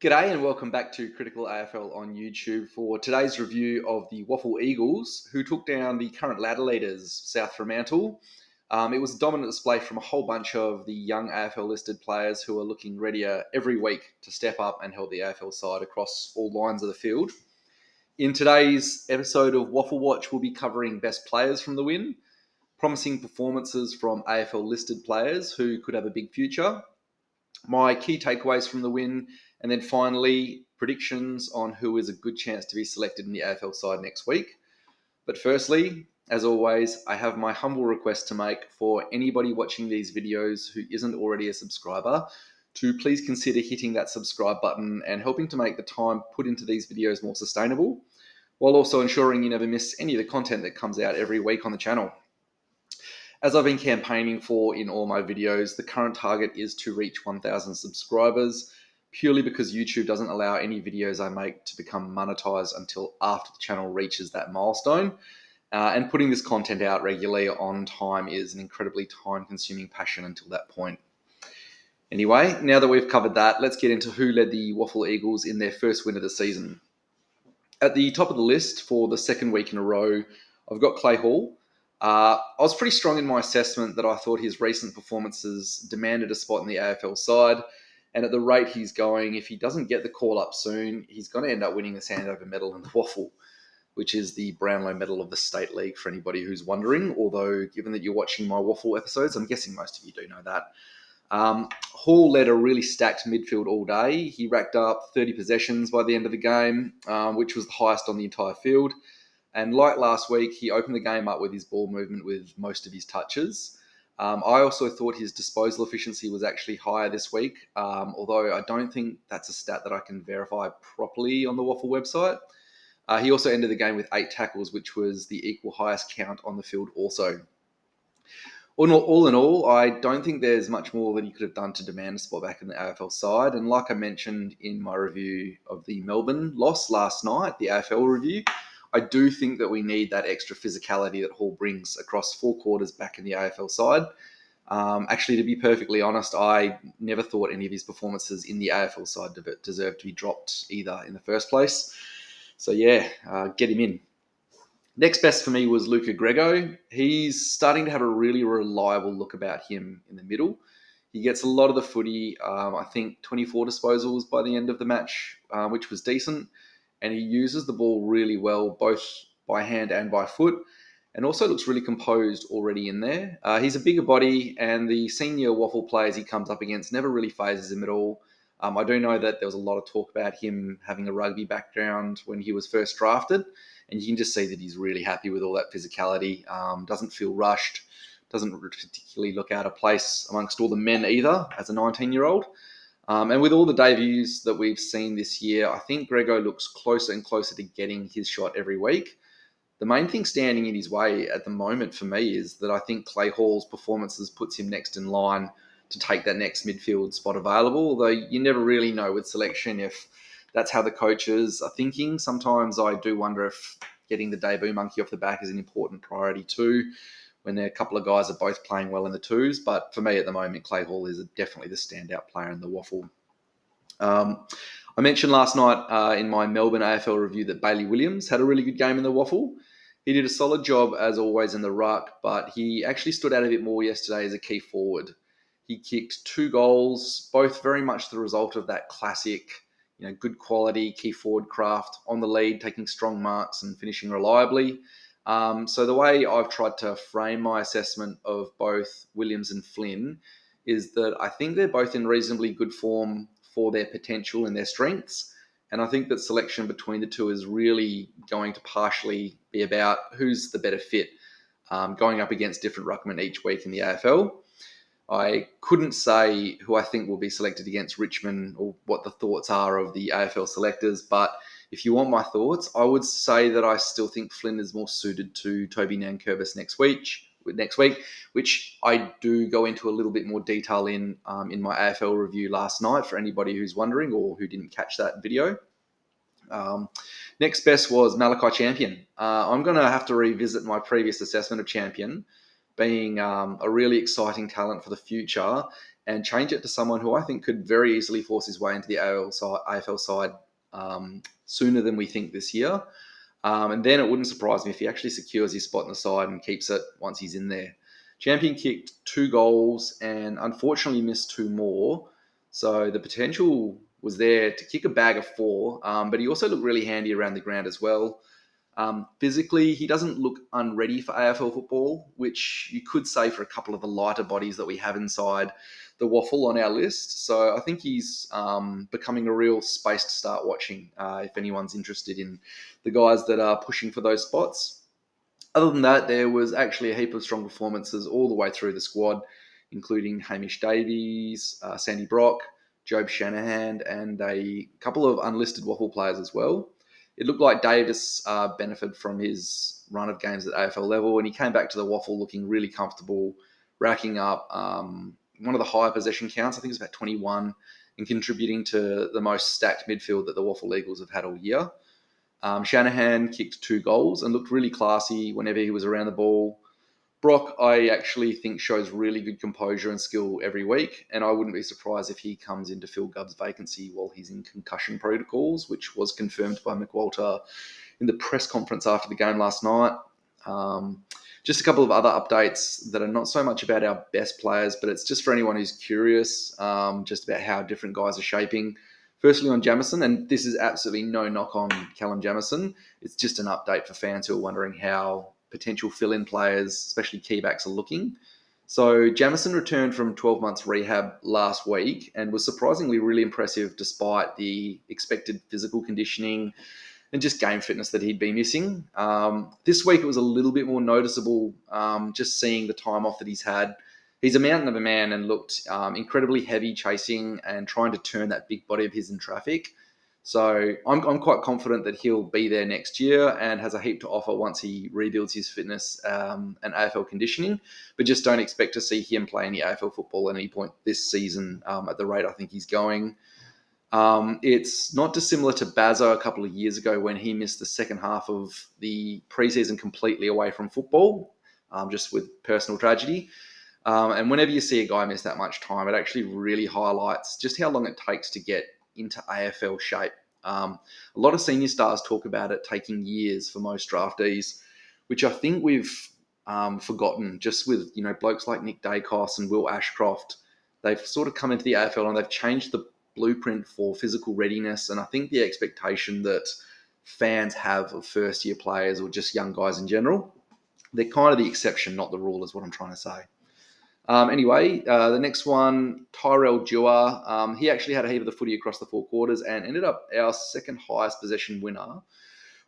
G'day and welcome back to Critical AFL on YouTube for today's review of the WAFL Eagles, who took down the current ladder leaders, South Fremantle. It was a dominant display from a whole bunch of the young AFL listed players who are looking readier every week to step up and help the AFL side across all lines of the field. In today's episode of WAFL-Watch, we'll be covering best players from the win, promising performances from AFL listed players who could have a big future, my key takeaways from the win, and then finally, predictions on who is a good chance to be selected in the AFL side next week. But firstly, as always, I have my humble request to make for anybody watching these videos who isn't already a subscriber to please consider hitting that subscribe button and helping to make the time put into these videos more sustainable, while also ensuring you never miss any of the content that comes out every week on the channel. As I've been campaigning for in all my videos, the current target is to reach 1,000 subscribers, purely because YouTube doesn't allow any videos I make to become monetized until after the channel reaches that milestone. And putting this content out regularly on time is an incredibly time-consuming passion until that point. Anyway, now that we've covered that, let's get into who led the WAFL Eagles in their first win of the season. At the top of the list for the second week in a row, I've got Klay Hall. I was pretty strong in my assessment that I thought his recent performances demanded a spot in the AFL side. And at the rate he's going, if he doesn't get the call up soon, he's going to end up winning the Sandover medal in the WAFL, which is the Brownlow medal of the State League for anybody who's wondering. Although, given that you're watching my WAFL episodes, I'm guessing most of you do know that. Hall led a really stacked midfield all day. He racked up 30 possessions by the end of the game, which was the highest on the entire field. And like last week, he opened the game up with his ball movement with most of his touches. I also thought his disposal efficiency was actually higher this week, although I don't think that's a stat that I can verify properly on the WAFL website. He also ended the game with 8 tackles, which was the equal highest count on the field also. All in all, I don't think there's much more that he could have done to demand a spot back in the AFL side. And like I mentioned in my review of the Melbourne loss last night, the AFL review, I do think that we need that extra physicality that Hall brings across 4 quarters back in the AFL side. Actually, to be perfectly honest, I never thought any of his performances in the AFL side deserved to be dropped either in the first place. So yeah, get him in. Next best for me was Luca Grego. He's starting to have a really reliable look about him in the middle. He gets a lot of the footy, I think 24 disposals by the end of the match, which was decent. And he uses the ball really well, both by hand and by foot, and also looks really composed already in there. He's a bigger body, and the senior WAFL players he comes up against never really phases him at all. I do know that there was a lot of talk about him having a rugby background when he was first drafted, and you can just see that he's really happy with all that physicality, doesn't feel rushed, doesn't particularly look out of place amongst all the men either as a 19-year-old. And with all the debuts that we've seen this year, I think Grego looks closer and closer to getting his shot every week. The main thing standing in his way at the moment for me is that I think Klay Hall's performances puts him next in line to take that next midfield spot available, although you never really know with selection if that's how the coaches are thinking. Sometimes I do wonder if getting the debut monkey off the back is an important priority too, when a couple of guys are both playing well in the twos. But for me at the moment, Klay Hall is definitely the standout player in the WAFL. I mentioned last night in my Melbourne AFL review that Bailey Williams had a really good game in the WAFL. He did a solid job as always in the ruck, but he actually stood out a bit more yesterday as a key forward. He kicked 2 goals, both very much the result of that classic, good quality key forward craft on the lead, taking strong marks and finishing reliably. So the way I've tried to frame my assessment of both Williams and Flynn is that I think they're both in reasonably good form for their potential and their strengths. And I think that selection between the two is really going to partially be about who's the better fit, going up against different ruckmen each week in the AFL. I couldn't say who I think will be selected against Richmond or what the thoughts are of the AFL selectors, but if you want my thoughts, I would say that I still think Flynn is more suited to Toby Nankervis next week, which I do go into a little bit more detail in my AFL review last night for anybody who's wondering or who didn't catch that video. Next best was Malachi Champion. I'm going to have to revisit my previous assessment of Champion being a really exciting talent for the future and change it to someone who I think could very easily force his way into the AFL side sooner than we think this year. And then it wouldn't surprise me if he actually secures his spot in the side and keeps it once he's in there. Champion kicked 2 goals and unfortunately missed 2 more. So the potential was there to kick a bag of 4, but he also looked really handy around the ground as well. Physically, he doesn't look unready for AFL football, which you could say for a couple of the lighter bodies that we have inside the WAFL on our list. So I think he's becoming a real space to start watching if anyone's interested in the guys that are pushing for those spots. Other than that, there was actually a heap of strong performances all the way through the squad, including Hamish Davies, Sandy Brock, Job Shanahan, and a couple of unlisted WAFL players as well. It looked like Davis benefited from his run of games at AFL level, and he came back to the WAFL looking really comfortable, racking up one of the higher possession counts. I think it's about 21, and contributing to the most stacked midfield that the WAFL Eagles have had all year. Shanahan kicked 2 goals and looked really classy whenever he was around the ball. Brock, I actually think, shows really good composure and skill every week, and I wouldn't be surprised if he comes in to fill Gubb's vacancy while he's in concussion protocols, which was confirmed by McWalter in the press conference after the game last night. Just a couple of other updates that are not so much about our best players, but it's just for anyone who's curious, just about how different guys are shaping. Firstly, on Jamison, and this is absolutely no knock on Callum Jamison, it's just an update for fans who are wondering how potential fill-in players, especially keybacks, are looking. So Jamison returned from 12 months rehab last week and was surprisingly really impressive despite the expected physical conditioning and just game fitness that he'd been missing. This week it was a little bit more noticeable, just seeing the time off that he's had. He's a mountain of a man and looked incredibly heavy chasing and trying to turn that big body of his in traffic. So I'm quite confident that he'll be there next year and has a heap to offer once he rebuilds his fitness and AFL conditioning. But just don't expect to see him play any AFL football at any point this season at the rate I think he's going. It's not dissimilar to Bazzo a couple of years ago when he missed the second half of the preseason completely away from football, just with personal tragedy. And whenever you see a guy miss that much time, it actually really highlights just how long it takes to get into AFL shape. A lot of senior stars talk about it taking years for most draftees, which I think we've forgotten just with, blokes like Nick Dacos and Will Ashcroft. They've sort of come into the AFL and they've changed the blueprint for physical readiness. And I think the expectation that fans have of first-year players or just young guys in general, they're kind of the exception, not the rule, is what I'm trying to say. The next one, Tyrell Jir. He actually had a heap of the footy across the 4 quarters and ended up our second highest possession winner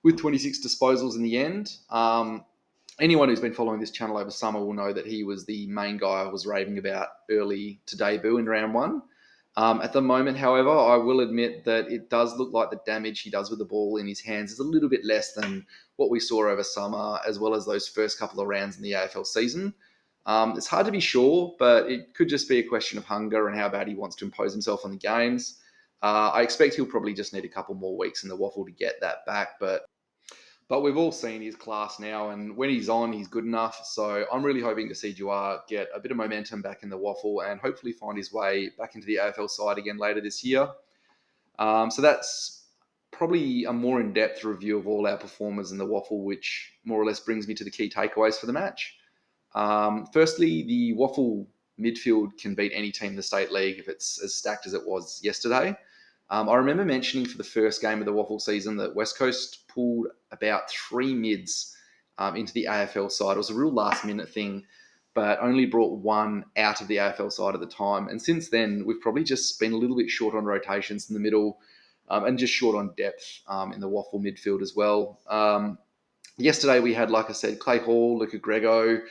with 26 disposals in the end. Anyone who's been following this channel over summer will know that he was the main guy I was raving about early to debut in round 1. At the moment, however, I will admit that it does look like the damage he does with the ball in his hands is a little bit less than what we saw over summer, as well as those first couple of rounds in the AFL season. It's hard to be sure, but it could just be a question of hunger and how bad he wants to impose himself on the games. I expect he'll probably just need a couple more weeks in the WAFL to get that back, but we've all seen his class now, and when he's on, he's good enough. So I'm really hoping to see Jawar get a bit of momentum back in the WAFL and hopefully find his way back into the AFL side again later this year. So that's probably a more in-depth review of all our performers in the WAFL, which more or less brings me to the key takeaways for the match. Firstly, the WAFL midfield can beat any team in the State League if it's as stacked as it was yesterday. I remember mentioning for the first game of the WAFL season that West Coast pulled about 3 mids into the AFL side. It was a real last-minute thing, but only brought 1 out of the AFL side at the time. And since then, we've probably just been a little bit short on rotations in the middle and just short on depth in the WAFL midfield as well. Yesterday, we had, like I said, Klay Hall, Luca Grego,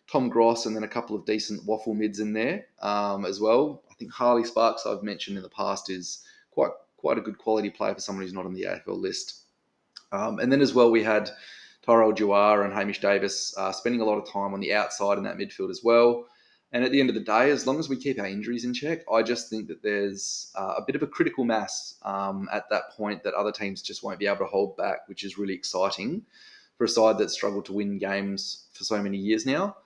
Tom Gross, and then a couple of decent WAFL mids in there as well. I think Harley Sparks, I've mentioned in the past, is quite a good quality player for someone who's not on the AFL list. And then as well, we had Tyrell Jir and Hamish Davis spending a lot of time on the outside in that midfield as well. And at the end of the day, as long as we keep our injuries in check, I just think that there's a bit of a critical mass at that point that other teams just won't be able to hold back, which is really exciting for a side that's struggled to win games for so many years now.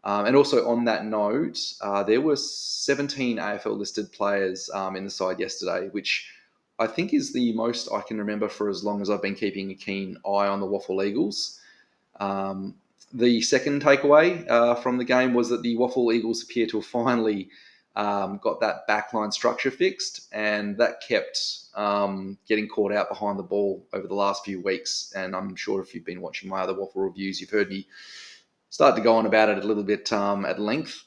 And also on that note, there were 17 AFL listed players in the side yesterday, which I think is the most I can remember for as long as I've been keeping a keen eye on the WAFL Eagles. Um, the second takeaway from the game was that the WAFL Eagles appear to have finally got that backline structure fixed, and that kept getting caught out behind the ball over the last few weeks. And I'm sure if you've been watching my other WAFL reviews, you've heard me start to go on about it a little bit at length.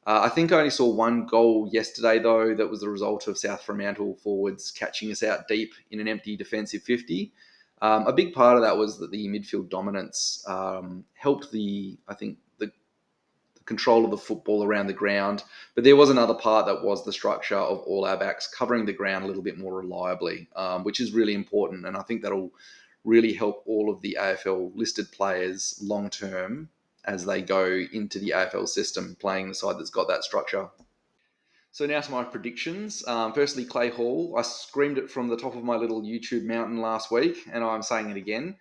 I think I only saw one goal yesterday, though, that was the result of South Fremantle forwards catching us out deep in an empty defensive 50. A big part of that was that the midfield dominance helped the control of the football around the ground. But there was another part that was the structure of all our backs covering the ground a little bit more reliably, which is really important. And I think that'll really help all of the AFL listed players long term as they go into the AFL system, playing the side that's got that structure. So now to my predictions. Firstly, Klay Hall. I screamed it from the top of my little YouTube mountain last week, and I'm saying it again.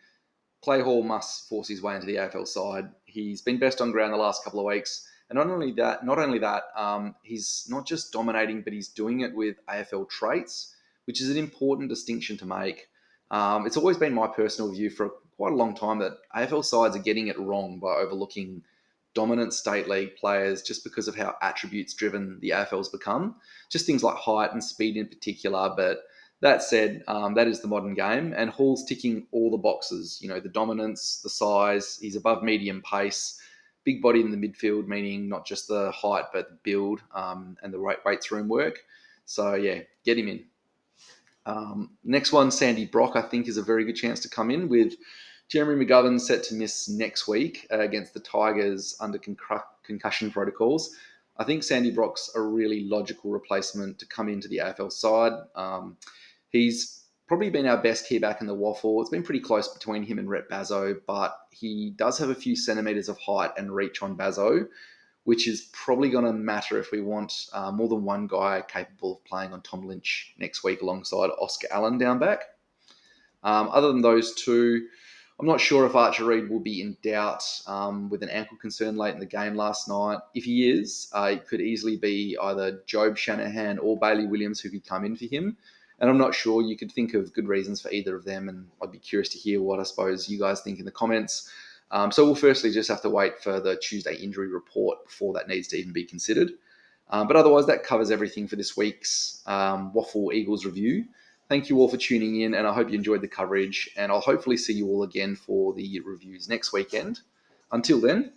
Klay Hall must force his way into the AFL side. He's been best on ground the last couple of weeks, and not only that, he's not just dominating, but he's doing it with AFL traits, which is an important distinction to make. It's always been my personal view for quite a long time that AFL sides are getting it wrong by overlooking dominant state league players just because of how attributes driven the AFL's become. Just things like height and speed in particular, but that said, that is the modern game, and Hall's ticking all the boxes. You know, the dominance, the size. He's above medium pace, big body in the midfield, meaning not just the height but the build and the weights room work. So yeah, get him in. Next one, Sandy Brock, I think is a very good chance to come in with Jeremy McGovern set to miss next week against the Tigers under concussion protocols. I think Sandy Brock's a really logical replacement to come into the AFL side. He's probably been our best key back in the WAFL. It's been pretty close between him and Rhett Bazzo, but he does have a few centimetres of height and reach on Bazzo, which is probably going to matter if we want more than one guy capable of playing on Tom Lynch next week alongside Oscar Allen down back. Other than those two, I'm not sure if Archer Reid will be in doubt with an ankle concern late in the game last night. If he is, it could easily be either Job Shanahan or Bailey Williams who could come in for him. And I'm not sure. You could think of good reasons for either of them, and I'd be curious to hear what I suppose you guys think in the comments. So we'll firstly just have to wait for the Tuesday injury report before that needs to even be considered. But otherwise, that covers everything for this week's WAFL Eagles review. Thank you all for tuning in, and I hope you enjoyed the coverage, and I'll hopefully see you all again for the reviews next weekend. Until then,